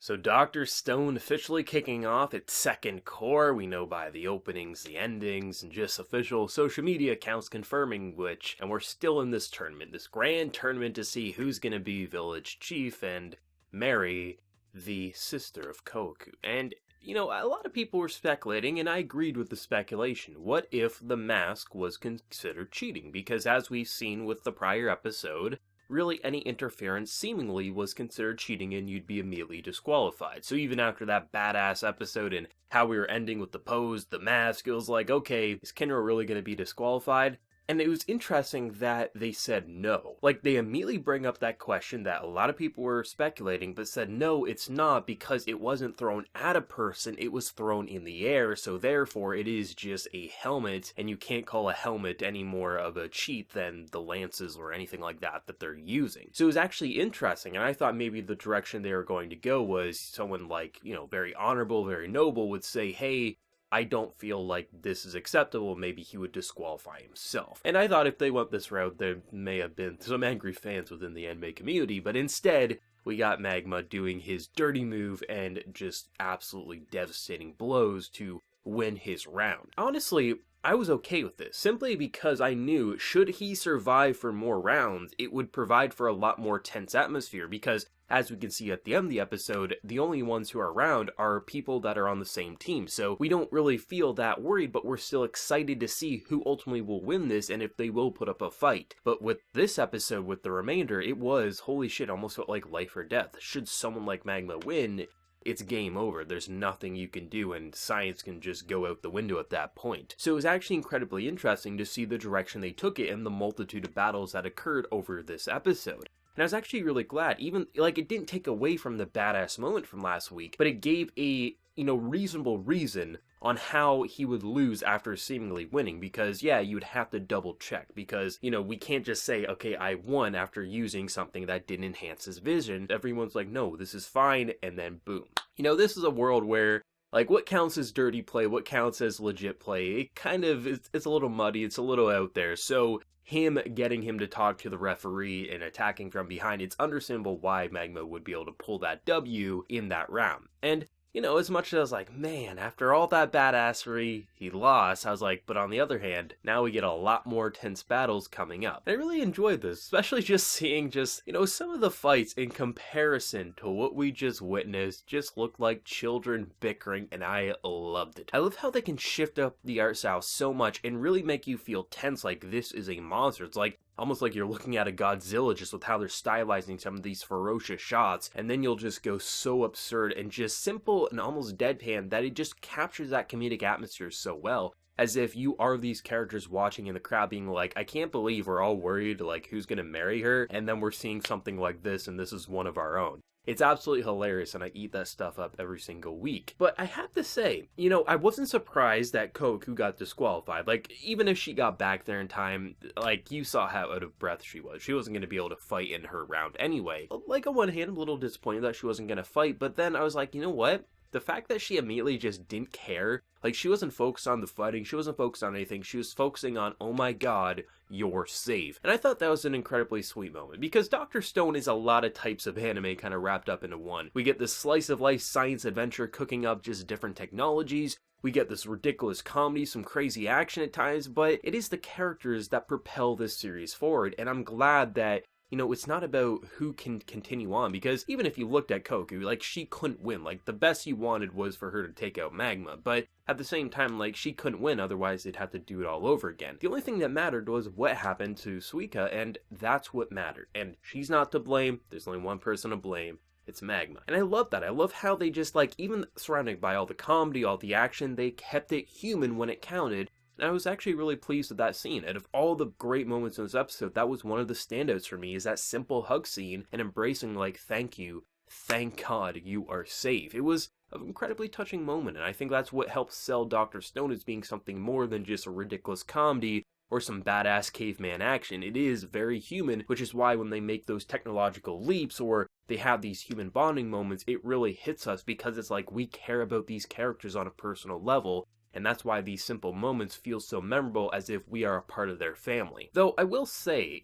So Dr. Stone officially kicking off its second core, we know by the openings, the endings, and just official social media accounts confirming which, and we're still in this tournament, this grand tournament to see who's gonna be village chief and marry the sister of Kohaku. And, you know, a lot of people were speculating, and I agreed with the speculation. What if the mask was considered cheating? Because as we've seen with the prior episode, really any interference seemingly was considered cheating and you'd be immediately disqualified. So even after that badass episode and how we were ending with the pose, the mask, it was like, okay, is Kenro really going to be disqualified? And it was interesting that they said no. Like, they immediately bring up that question that a lot of people were speculating, but said, no, it's not, because it wasn't thrown at a person, it was thrown in the air, so therefore it is just a helmet, and you can't call a helmet any more of a cheat than the lances or anything like that they're using. So it was actually interesting, and I thought maybe the direction they were going to go was someone like, you know, very honorable, very noble would say, hey, I don't feel like this is acceptable, maybe he would disqualify himself. And I thought if they went this route, there may have been some angry fans within the anime community, but instead, we got Magma doing his dirty move and just absolutely devastating blows to win his round. Honestly, I was okay with this, simply because I knew should he survive for more rounds, it would provide for a lot more tense atmosphere, because as we can see at the end of the episode, the only ones who are around are people that are on the same team, so we don't really feel that worried, but we're still excited to see who ultimately will win this and if they will put up a fight. But with this episode, with the remainder, it was, holy shit, almost felt like life or death. Should someone like Magma win, it's game over. There's nothing you can do, and science can just go out the window at that point. So it was actually incredibly interesting to see the direction they took it and the multitude of battles that occurred over this episode. And I was actually really glad, even, like, it didn't take away from the badass moment from last week, but it gave a, you know, reasonable reason on how he would lose after seemingly winning, because, yeah, you would have to double check, because, you know, we can't just say, okay, I won after using something that didn't enhance his vision. Everyone's like, no, this is fine, and then boom. You know, this is a world where, like, what counts as dirty play, what counts as legit play, it kind of, it's a little muddy, it's a little out there, so him getting him to talk to the referee and attacking from behind, it's understandable why Magma would be able to pull that W in that round. And, you know, as much as I was like, man, after all that badassery, he lost, I was like, but on the other hand, now we get a lot more tense battles coming up. And I really enjoyed this, especially just seeing just, you know, some of the fights in comparison to what we just witnessed just looked like children bickering, and I loved it. I love how they can shift up the art style so much and really make you feel tense, like this is a monster. It's like, almost like you're looking at a Godzilla just with how they're stylizing some of these ferocious shots, and then you'll just go so absurd and just simple and almost deadpan that it just captures that comedic atmosphere so well, as if you are these characters watching in the crowd being like, I can't believe we're all worried, like, who's gonna marry her, and then we're seeing something like this, and this is one of our own. It's absolutely hilarious, and I eat that stuff up every single week. But I have to say, you know, I wasn't surprised that Kohaku got disqualified. Like, even if she got back there in time, like, you saw how out of breath she was. She wasn't going to be able to fight in her round anyway. Like, on one hand, I'm a little disappointed that she wasn't going to fight, but then I was like, you know what? The fact that she immediately just didn't care, like, she wasn't focused on the fighting, she wasn't focused on anything, she was focusing on, oh my god, you're safe. And I thought that was an incredibly sweet moment, because Dr. Stone is a lot of types of anime kind of wrapped up into one. We get this slice of life science adventure cooking up just different technologies, we get this ridiculous comedy, some crazy action at times, but it is the characters that propel this series forward, and I'm glad that, you know, it's not about who can continue on, because even if you looked at Kohaku, like, she couldn't win. Like, the best you wanted was for her to take out Magma, but at the same time, like, she couldn't win, otherwise they'd have to do it all over again. The only thing that mattered was what happened to Suika, and that's what mattered. And she's not to blame, there's only one person to blame. It's Magma. And I love that. I love how they just, like, even surrounded by all the comedy, all the action, they kept it human when it counted. And I was actually really pleased with that scene. Out of all the great moments in this episode, that was one of the standouts for me, is that simple hug scene and embracing, like, thank you, thank God you are safe. It was an incredibly touching moment, and I think that's what helps sell Dr. Stone as being something more than just a ridiculous comedy or some badass caveman action. It is very human, which is why when they make those technological leaps or they have these human bonding moments, it really hits us, because it's like we care about these characters on a personal level. and that's why these simple moments feel so memorable, as if we are a part of their family. Though I will say,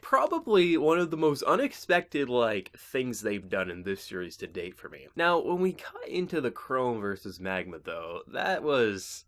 probably one of the most unexpected, things they've done in this series to date for me. Now, when we cut into the Chrome versus Magma, though, that was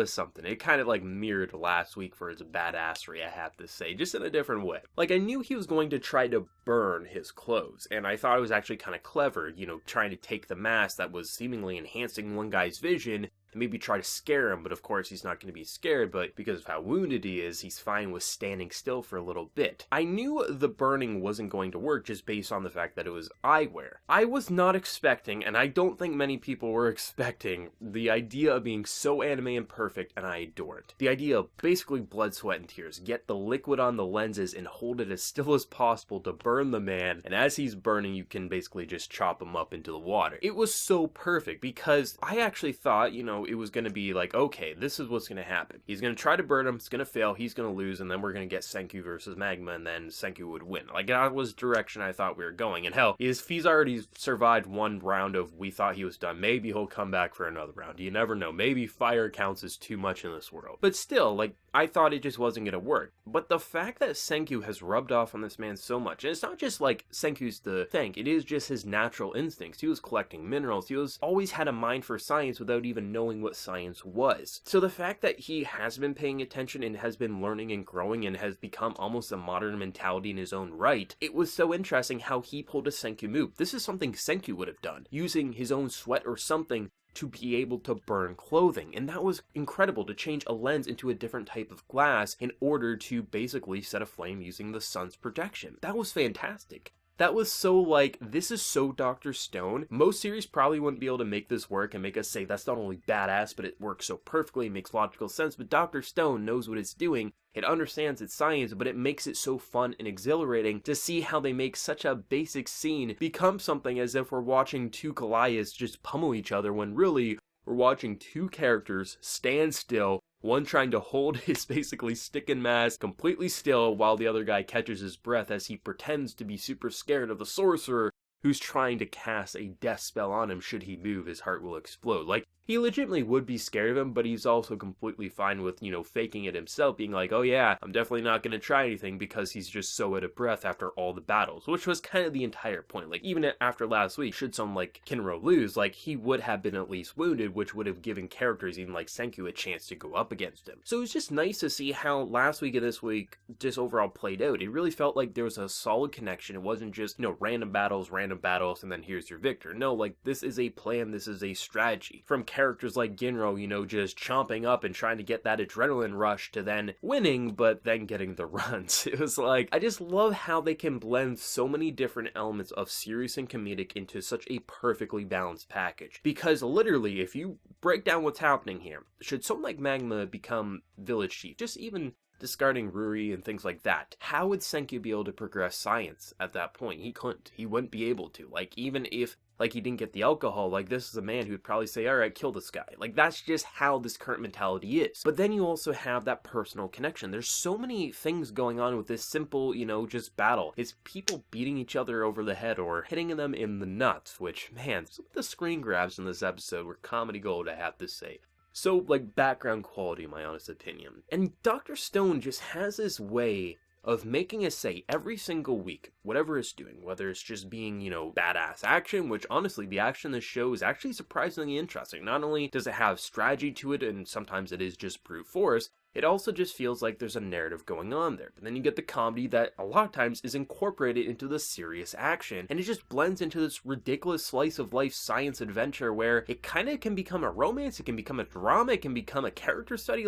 something. It kind of mirrored last week for its badassery, I have to say, just in a different way. I knew he was going to try to burn his clothes, and I thought it was actually kind of clever, trying to take the mask that was seemingly enhancing one guy's vision and maybe try to scare him, but of course he's not going to be scared, but because of how wounded he is, he's fine with standing still for a little bit. I knew the burning wasn't going to work just based on the fact that it was eyewear. I was not expecting, and I don't think many people were expecting, the idea of being so anime and perfect, and I adore it. The idea of basically blood, sweat, and tears. Get the liquid on the lenses and hold it as still as possible to burn the man, and as he's burning, you can basically just chop him up into the water. It was so perfect, because I actually thought, it was going to be okay, this is what's going to happen. He's going to try to burn him, it's going to fail, he's going to lose, and then we're going to get Senku versus Magma, and then Senku would win. That was the direction I thought we were going. And hell, if he's already survived one round of we thought he was done, maybe he'll come back for another round. You never know. Maybe fire counts as too much in this world. But still, I thought it just wasn't going to work. But the fact that Senku has rubbed off on this man so much, and it's not just Senku's the thing, it is just his natural instincts. He was collecting minerals. He was always had a mind for science without even knowing what science was. So the fact that he has been paying attention and has been learning and growing and has become almost a modern mentality in his own right, it was so interesting how he pulled a Senku move. This is something Senku would have done, using his own sweat or something to be able to burn clothing. And that was incredible, to change a lens into a different type of glass in order to basically set aflame using the sun's protection. That was fantastic. That was so this is so Dr. Stone. Most series probably wouldn't be able to make this work and make us say that's not only badass, but it works so perfectly, it makes logical sense. But Dr. Stone knows what it's doing. It understands its science, but it makes it so fun and exhilarating to see how they make such a basic scene become something as if we're watching two Goliaths just pummel each other, when really we're watching two characters stand still, one trying to hold his basically stick and mask completely still while the other guy catches his breath as he pretends to be super scared of the sorcerer who's trying to cast a death spell on him. Should he move, his heart will explode. He legitimately would be scared of him, but he's also completely fine with, faking it himself, being oh yeah, I'm definitely not going to try anything, because he's just so out of breath after all the battles, which was kind of the entire point. Even after last week, should someone like Kinro lose, he would have been at least wounded, which would have given characters even like Senku a chance to go up against him. So it was just nice to see how last week and this week just overall played out. It really felt like there was a solid connection. It wasn't just, random battles, and then here's your victor. No, this is a plan, this is a strategy. From characters like Ginro, just chomping up and trying to get that adrenaline rush, to then winning, but then getting the runs. It was I just love how they can blend so many different elements of serious and comedic into such a perfectly balanced package. Because literally, if you break down what's happening here, should someone like Magma become village chief, just even discarding Ruri and things like that, how would Senku be able to progress science at that point? He couldn't. He wouldn't be able to. Even if he didn't get the alcohol, this is a man who would probably say, alright, kill this guy. That's just how this current mentality is. But then you also have that personal connection. There's so many things going on with this simple, just battle. It's people beating each other over the head or hitting them in the nuts, which, man, some of the screen grabs in this episode were comedy gold, I have to say. So, background quality, in my honest opinion. And Dr. Stone just has this way of making us say every single week, whatever it's doing, whether it's just being, badass action, which honestly, the action in this show is actually surprisingly interesting. Not only does it have strategy to it, and sometimes it is just brute force, it also just feels like there's a narrative going on there. But then you get the comedy that a lot of times is incorporated into the serious action, and it just blends into this ridiculous slice of life science adventure where it kind of can become a romance, it can become a drama, it can become a character study.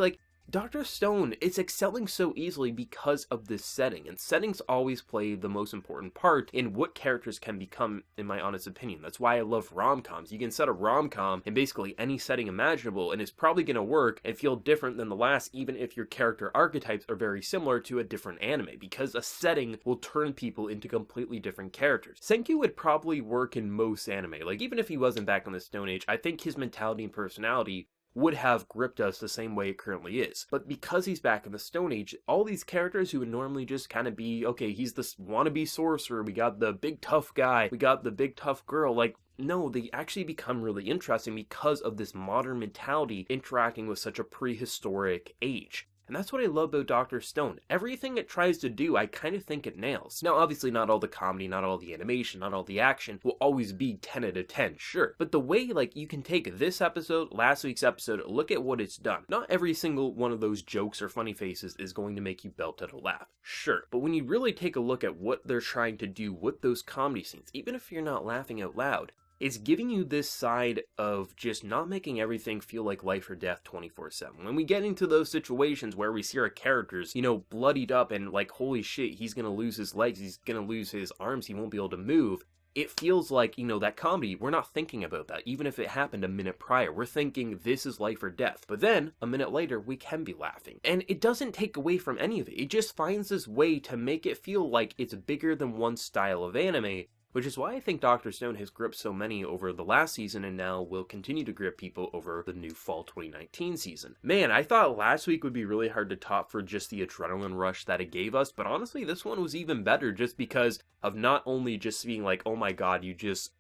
Dr. Stone is excelling so easily because of this setting, and settings always play the most important part in what characters can become, in my honest opinion. That's why I love rom-coms. You can set a rom-com in basically any setting imaginable, and it's probably going to work and feel different than the last, even if your character archetypes are very similar to a different anime, because a setting will turn people into completely different characters. Senku would probably work in most anime. Even if he wasn't back in the Stone Age, I think his mentality and personality would have gripped us the same way it currently is. But because he's back in the Stone Age, all these characters who would normally just kind of be, okay, he's this wannabe sorcerer, we got the big tough guy, we got the big tough girl, like, no, they actually become really interesting because of this modern mentality interacting with such a prehistoric age. And that's what I love about Dr. Stone. Everything it tries to do, I kind of think it nails. Now, obviously, not all the comedy, not all the animation, not all the action will always be 10 out of 10, sure. But the way, like, you can take this episode, last week's episode, look at what it's done. Not every single one of those jokes or funny faces is going to make you belt out a laugh, sure. But when you really take a look at what they're trying to do with those comedy scenes, even if you're not laughing out loud, it's giving you this side of just not making everything feel like life or death 24/7. When we get into those situations where we see our characters, bloodied up and like, holy shit, he's gonna lose his legs, he's gonna lose his arms, he won't be able to move. It feels like, that comedy, we're not thinking about that. Even if it happened a minute prior, we're thinking this is life or death. But then, a minute later, we can be laughing. And it doesn't take away from any of it. It just finds this way to make it feel like it's bigger than one style of anime, which is why I think Dr. Stone has gripped so many over the last season and now will continue to grip people over the new fall 2019 season. Man, I thought last week would be really hard to top for just the adrenaline rush that it gave us, but honestly, this one was even better just because of not only just being like, oh my god,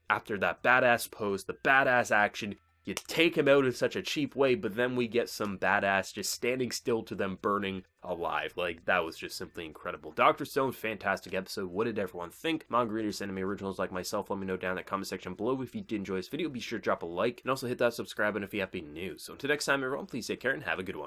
after that badass pose, the badass action, you take him out in such a cheap way, but then we get some badass just standing still to them burning alive. Like, that was just simply incredible. Dr. Stone, fantastic episode. What did everyone think? Manga readers, anime originals like myself, let me know down in the comment section below. If you did enjoy this video, be sure to drop a like, and also hit that subscribe button if you have been new. So until next time, everyone, please take care and have a good one.